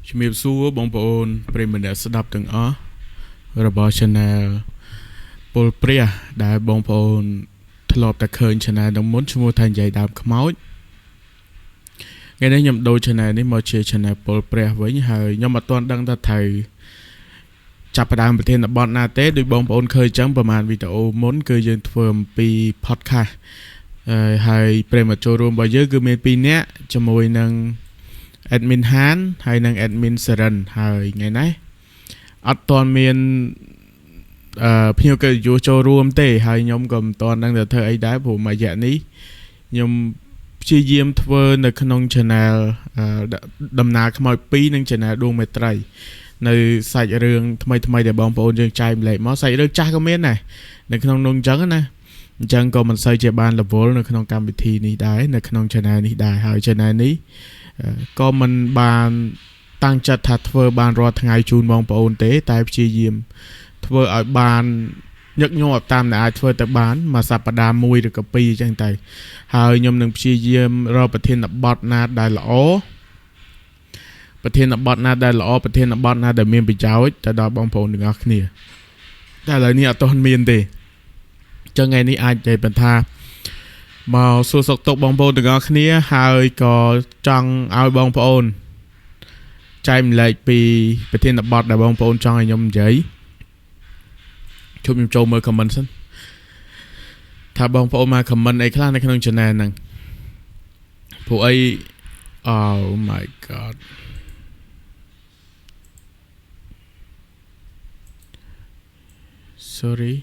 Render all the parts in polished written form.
ជំរាបសួរបងប្អូនប្រិយមិត្តអ្នកស្ដាប់ទាំងអស់របស់ Channel ពលព្រះដែលបងប្អូនធ្លាប់តែឃើញ Channel នឹងមុនឈ្មោះថានិយាយដើមខ្មោចថ្ងៃនេះខ្ញុំដូរ Channel នេះមកជា Channel ពលព្រះវិញហើយខ្ញុំអត់ទាន់ដឹងថាត្រូវចាប់ផ្ដើមប្រធានបទណាទេដោយបងប្អូនឃើញចឹងប្រហែលវីដេអូមុនគឺយើងធ្វើអំពី podcast ហើយប្រិយមិត្តចូលរួមរបស់យើងគឺមាន2នាក់ជាមួយនឹងadmin Han ហើយនិង admin Seren ហើយថ្ងៃនេះអត់ទាន់មានភ្ញៀវកិត្តិយសចូលរួមទេហើយខ្ញុំក៏មិនទាន់ដឹងថាធ្វើអីដែរព្រោះមួយរយៈនេះខ្ញុំព្យាយាមធ្វើនៅក្នុង channel ដំណើរខ្មោច2និង channel ដួងមេត្រីនៅសាច់រឿងថ្មីដែលបងប្អូនយើងចែកម្លែកមកសាច់រឿងចាស់ក៏មានដែរនៅក្នុងនោះអញ្ចឹងណាអញ្ចឹងក៏មិនសូវជាបានរវល់នៅក្នុងកម្មវិធីនេះដែរនៅក្នុង channel នេះដែរហើយ channel នេះក៏មិនបានតាំងចិត្តថាធ្វើបានរាល់ថ្ងៃជូនបងប្អូនទេតែព្យាយាមធ្វើឲ្យបានញឹកញាប់តាមដែលអាចធ្វើទៅបានមួយសប្តាហ៍មួយឬក៏ពីរអញ្ចឹងទៅហើយខ្ញុំនឹងព្យាយាមរកប្រធានបទណាដែលល្អប្រធានបទណាដែលល្អប្រធានបទណាដែលមានប្រយោជន៍ទៅដល់បងប្អូនទាំងអស់គ្នាតែឥឡូវនេះអត់ទាន់មានទេអញ្ចឹងថ្ងៃនេះអាចនិយាយបន្តថាមកសួរសុខទុក្ខបងប្អូនទាំងអស់គ្នាហើយក៏ចង់ឲ្យបងប្អូនចែកម្លែកពីប្រធានបទដែលបងប្អូនចង់ឲ្យខ្ញុំនិយាយជុំខ្ញុំចូលមើល comment សិនថាបងប្អូនមក comment អីខ្លះនៅក្នុង channel ហ្នឹងព្រោះអី Oh my god sorry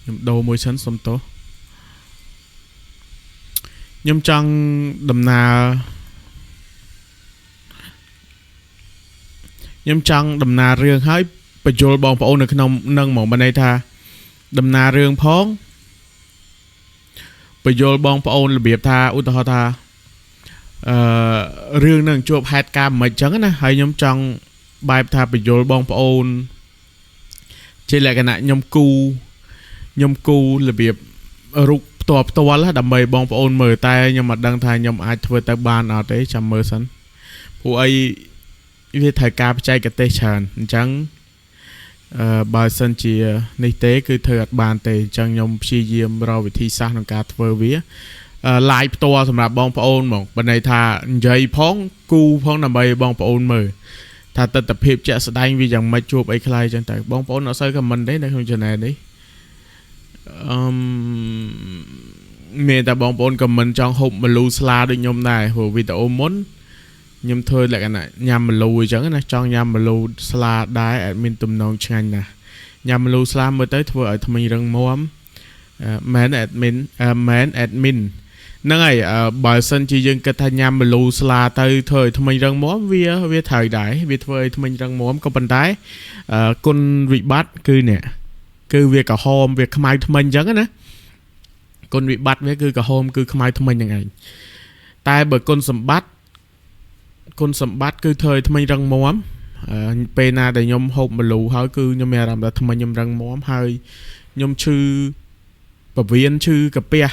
ខ្ញុំដូរមួយសិនសុំទោសខ្ញុំចង់ដំណើររឿងឲ្យបញ្យល់បងប្អូននៅក្នុងនឹងហ្មងបានន័យថាដំណើររឿងផងបញ្យល់បងប្អូនរបៀបថាឧទាហរណ៍ថារឿងនឹងជួបហេតុការណ៍មិនអញ្ចឹងណាហើយខ្ញុំចង់បែបថាបញ្យល់បងប្អូនជាលក្ខណៈខ្ញុំគូរបៀបរូបផ្ទាល់ដើម្បីបងប្អូនមើលតែខ្ញុំអត់ដឹងថាខ្ញុំអាចធ្វើទៅបានអត់ទេចាំមើលសិនព្រោះអីវាត្រូវការបច្ចេកទេសច្រើនអញ្ចឹងបើសិនជានេះទេគឺធ្វើអត់បានទេអញ្ចឹងខ្ញុំព្យាយាមរកវិធីសាស្ត្រក្នុងការធ្វើវាlive ផ្ទាល់សម្រាប់បងប្អូនមកបើន័យថានិយាយផងគូផងដើម្បីបងប្អូនមើលថាទស្សនវិជ្ជាជាក់ស្ដែងវាយ៉ាងម៉េចជួបអីខ្លះអញ្ចឹងទៅបងប្អូនអត់សូវ comment ទេនៅក្នុង channel នេះមានតែបងប្អូន comment ចង់ហូបម្លូស្លាដូចខ្ញុំដែរព្រោះវីដេអូមុនខ្ញុំធ្វើលក្ខណៈញ៉ាំម្លូអញ្ចឹងណាចង់ញ៉ាំម្លូស្លាដែរអត់មានទំនងឆ្ងាញ់ណាស់ញ៉ាំម្លូស្លាមើលទៅធ្វើឲ្យធ្មេញរឹងមាំមែន admin ហ្នឹងហើយបើសិនជាយើងគិតថាញ៉ាំម្លូស្លាទៅធ្វើឲ្យធ្មេញរឹងមាំវាត្រូវដែរវាធ្វើឲ្យធ្មេញរឹងមាំក៏ប៉ុន្តែគុណវិបត្តិគឺនេះគឺវាក្រហមវាខ្មៅធ្មេញអញ្ចឹងណាគុណវិបត្តិវាគឺក្រហមគឺខ្មៅធ្មេញហ្នឹងឯងតែបើគុណសម្បត្តិគឺធ្វើឲ្យធ្មេញរឹងមាំពេលណាដែលខ្ញុំហូបម្លូហើយគឺខ្ញុំមានអារម្មណ៍ថាធ្មេញខ្ញុំរឹងមាំហើយខ្ញុំឈឺពវៀនឈឺកាពះ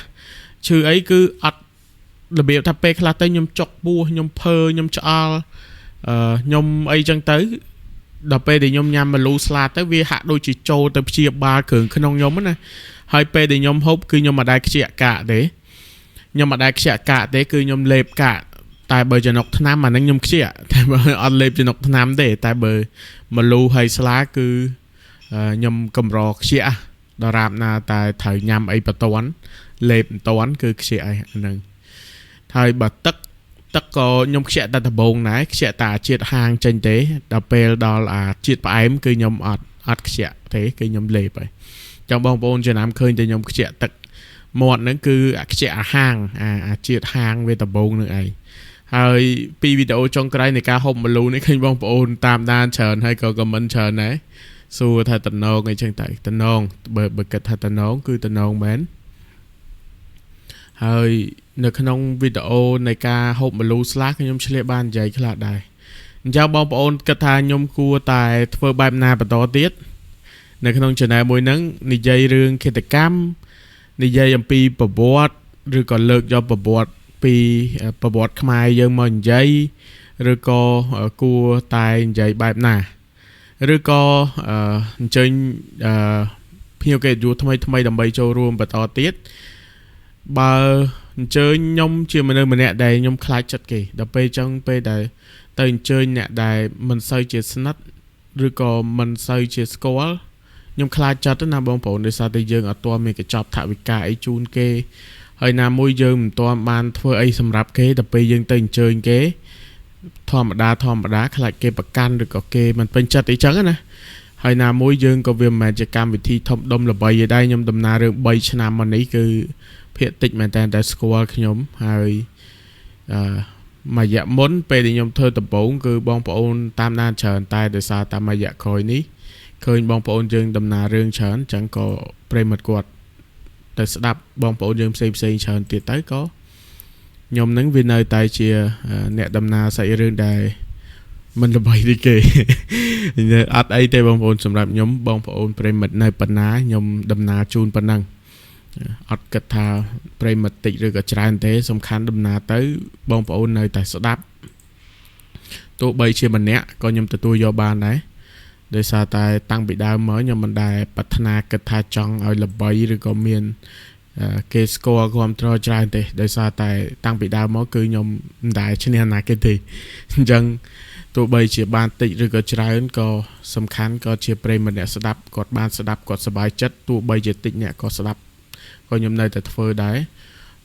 ឈឺអីគឺអត់របៀបថាពេលខ្លះទៅខ្ញុំចុកពោះខ្ញុំភើខ្ញុំឆ្អល់ខ្ញុំអីចឹងទៅដល់ពេលដែលខ្ញុំញ៉ាំម្លូស្លាទៅវាហាក់ដូចជាចូលទៅព្យាបាលគ្រឿងក្នុងខ្ញុំណាហើយពេលដែលខ្ញុំហូបគឺខ្ញុំមិនដែលខ្ជិះកាកទេគឺខ្ញុំលេបកាកតែបើចំណុកថ្នាំអាហ្នឹងខ្ញុំខ្ជិះតែបើអត់លេបចំណុកថ្នាំទេតែបើម្លូហើយស្លាគឺខ្ញុំកម្រខ្ជិះដល់រាបណាតែត្រូវញ៉ាំអីបន្ទាន់លេបបន្ទាន់គឺខ្ជិះអីហ្នឹងហើយបើទឹកក៏ខ្ញុំខ្ជិះតែដំបងដែរខ្ជិះតែជាតិហាងចេញទេដល់ពេលដល់ជាតិផ្អែមគឺខ្ញុំអត់ខ្ជិះទេគឺខ្ញុំលេបហើយចឹងបងប្អូនចំណាំឃើញតែខ្ញុំខ្ជិះទឹកមាត់ហ្នឹងគឺខ្ជិះអាហាងអាជាតិហាងវាដំបងនឹងឯងហើយពីវីដេអូចុងក្រោយនៃការហូបម្លូនេះឃើញបងប្អូនតាមដានច្រើនហើយក៏ comment ច្រើនដែរសួរថាតំណងអីចឹងទៅតំណងបើគិតថាតំណងគឺតំណងមែនហើយនៅក្នុងវីដេអូនៃការហូបម្លូស្លាខ្ញុំឆ្លៀតបាននិយាយខ្លះដែរអញ្ចឹងបងប្អូនគិតថាខ្ញុំគួរតែធ្វើបែបណាបន្តទៀតនៅក្នុង channel មួយហ្នឹងនិយាយរឿងឃាតកម្មនិយាយអំពីប្រវត្តិ ឬក៏លើកយកប្រវត្តិពីប្រវត្តិខ្មែរយើងមកនិយាយឬក៏គួរតែនិយាយបែបណាឬក៏អញ្ជើញភ្ញៀវកិត្តិយសថ្មីដើម្បីចូលរួមបន្តទៀតបើអញ្ជើញខ្ញុំជាមនុស្សម្នាក់ដែលខ្ញុំខ្លាចចិត្តគេដល់ពេលអញ្ចឹងពេលដែលទៅអញ្ជើញអ្នកដែលមិនសូវជាស្និទ្ធឬក៏មិនសូវជាស្គាល់ខ្ញុំខ្លាចចិត្តណាបងប្អូនដោយសារតែយើងអត់ទាន់មានកញ្ចប់ថវិកាអីជូនគេហើយណាមួយយើងមិនទាន់បានធ្វើអីសម្រាប់គេដល់ពេលយើងទៅអញ្ជើញគេធម្មតាខ្លាចគេប្រកាន់ឬក៏គេមិនពេញចិត្តអីចឹងណាហើយណាមួយយើងក៏វាមិនមែនជាកម្មវិធីធំដុំល្បីទេដែរខ្ញុំដំណើររឿង3ឆ្នាំមកនេះគឺភាគតិចមែនតើតែស្គាល់ខ្ញុំហើយមួយរយៈមុនពេលដែលខ្ញុំធ្វើដំបូងគឺបងប្អូនតាមដានច្រើនតែដោយសារតាមមួយរយៈក្រោយនេះឃើញបងប្អូនយើងដំណើររឿងច្រើនចឹងក៏ប្រិមិត្តគាត់ទៅស្ដាប់បងប្អូនយើងផ្សេងច្រើនទៀតទៅក៏ខ្ញុំនឹងវានៅតែជាអ្នកដំណើរសាច់រឿងដែលមិនល្បីដូចគេអត់អីទេបងប្អូនសម្រាប់ខ្ញុំបងប្អូនប្រិមិត្តនៅប៉ុណ្ណាខ្ញុំដំណើរជូនប៉ុណ្ណឹងអត់គិតថាប្រិមិត្តតិចឬក៏ច្រើនទេសំខាន់ដំណើរទៅបងប្អូននៅតែស្ដាប់ទោះបីជាម្នាក់ក៏ខ្ញុំទទួលយកបានដែរដោយសារតែតាំងពីដើមមកខ្ញុំមិនដែលប្រាថ្នាគិតថាចង់ឲ្យល្បីឬក៏មានគេស្គាល់គ្រប់ត្រច្រើនទេដោយសារតែតាំងពីដើមមកគឺខ្ញុំមិនដែលឈ្នះណាគេទេអញ្ចឹងទោះបីជាបានតិចឬក៏ច្រើនក៏សំខាន់ក៏ជាប្រិយមិត្តអ្នកស្ដាប់គាត់បានស្ដាប់គាត់សប្បាយចិត្តទោះបីជាតិចអ្នកក៏ស្ដាប់ក៏ខ្ញុំនៅតែធ្វើដែរ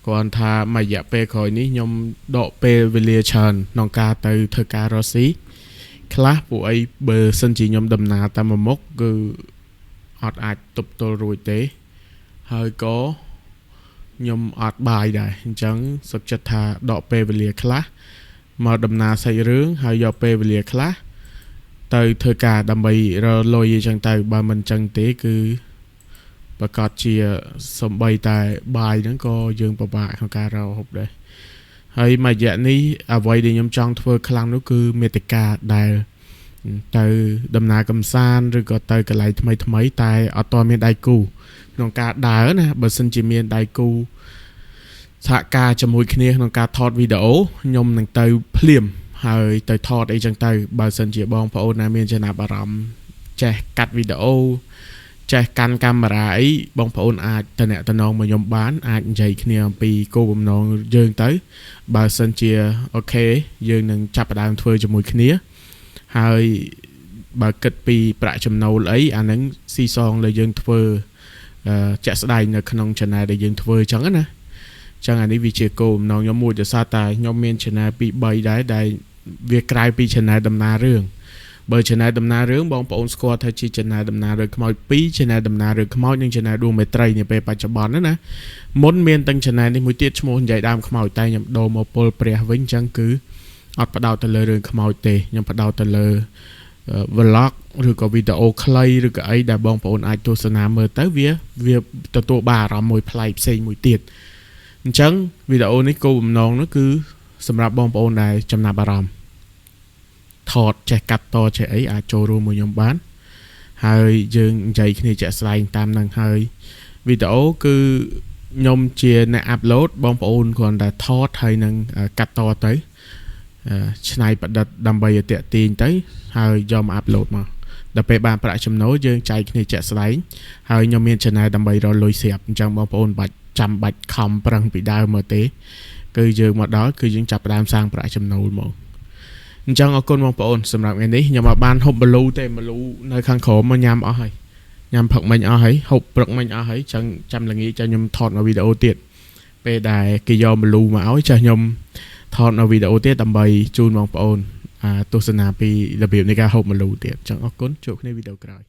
គាត់ថាមួយរយៈពេលក្រោយនេះខ្ញុំដកពេលវេលាច្រើនក្នុងការទៅធ្វើការរស់ស៊ីខ្លះពួកអីបើសិនជាខ្ញុំដំណើរតាមមុខគឺអត់អាចទប់ទល់រួចទេហើយក៏ខ្ញុំអត់បាយដែរអញ្ចឹងសុខចិត្តថាដកពេលវេលាខ្លះមកដំណើរសាច់រឿងហើយយកពេលវេលាខ្លះទៅធ្វើការដើម្បីរលុយអញ្ចឹងទៅបើមិនអញ្ចឹងទេគឺប្រកាសជាសំបីតែបាយហ្នឹងក៏យើងពិបាកក្នុងការរកហូបដែរហើយមួយរយៈនេះអ្វីដែលខ្ញុំចង់ធ្វើខ្លាំងនោះគឺមេតិកាដែលទៅដំណើរកំសាន្តឬក៏ទៅកន្លែងថ្មីតែអត់ទាន់មានដៃគូក្នុងការដើរណាបើសិនជាមានដៃគូសហការជាមួយគ្នាក្នុងការថតវីដេអូខ្ញុំនឹងទៅភ្លាមហើយទៅថតអីចឹងទៅបើសិនជាបងប្អូនណាមានចំណាប់អារម្មណ៍ចេះកាត់វីដេអូចេះកាន់កាមេរ៉ាអីបងប្អូនអាចតំណតំណងមកខ្ញុំបានអាចនិយាយគ្នាអំពីគោលបំណងយើងទៅបើសិនជាអូខេយើងនឹងចាប់ផ្ដើមធ្វើជាមួយគ្នាហើយបើគិតពីប្រាក់ចំណូលអីអានឹងស៊ីសងលើយើងធ្វើចាក់ស្ដែងនៅក្នុង channel ដែលយើងធ្វើអញ្ចឹងណាចឹងអានេះវាជាគោលបំណងខ្ញុំមួយដោយសារតែខ្ញុំមាន channel 2 3ដែរដែលវាក្រៅពី channel ដំណើររឿងបើ channel ដំណើររឿងបងប្អូនស្គាល់ថាជា channel ដំណើររឿងខ្មោច2 channel ដំណើររឿងខ្មោចនិង channel ដួងមេត្រីនាពេលបច្ចុប្បន្នណាមុនមានទាំង channel នេះមួយទៀតឈ្មោះនិយាយដើមខ្មោចតែខ្ញុំដូរមកពលព្រះវិញចឹងគឺអត់បដោតទៅលើរឿងខ្មោចទេខ្ញុំបដោតទៅលើ vlog ឬក៏វីដេអូខ្លីឬក៏អីដែលបងប្អូនអាចទស្សនាមើលទៅវាទទួលបានអារម្មណ៍មួយប្លែកផ្សេងមួយទៀតអញ្ចឹងវីដេអូនេះគោលបំណងនោះគឺសម្រាប់បងប្អូនដែលចំណាប់អារម្មណ៍ថតចេះកាត់តចេះអីអាចចូលរួមមួយខ្ញុំបានហើយយើងនិយាយគ្នាជាក់ស្ដែងតាមនឹងហើយវីដេអូគឺខ្ញុំជាអ្នកអាប់ឡូតបងប្អូនគ្រាន់តែថតហើយនឹងកាត់តទៅឆ្នៃប្រឌិតដើម្បីឲ្យតាក់ទាញទៅហើយយកមកអាប់ឡូតមកដល់ពេលបានប្រាក់ចំណូលយើងចែកគ្នាជាក់ស្ដែងហើយខ្ញុំមាន channel ដើម្បីរកលុយស្រាប់អញ្ចឹងបងប្អូនបាច់ចាំបាច់ខំប្រឹងពីដើមមកទេគឺយើងមកដល់គឺយើងចាប់ផ្ដើមសាងប្រាក់ចំណូលមកអញ្ចឹងអរគុណបងប្អូនសម្រាប់ថ្ងៃនេះខ្ញុំមកបានហូបម្លូទេម្លូនៅខាងក្រោមមកញ៉ាំអស់ហើយញ៉ាំផឹកមិញអស់ហើយហូបព្រឹកមិញអស់ហើយចឹងចាំល្ងាចចាំខ្ញុំថតនៅវីដេអូទៀតពេលដែលគេយកម្លូមកឲ្យចាស់ខ្ញុំថតនៅវីដេអូទៀតដើម្បីជូនបងប្អូនទស្សនាពីរបៀបនៃការហូបម្លូទៀតអញ្ចឹងអរគុណជួបគ្នាវីដេអូក្រោយ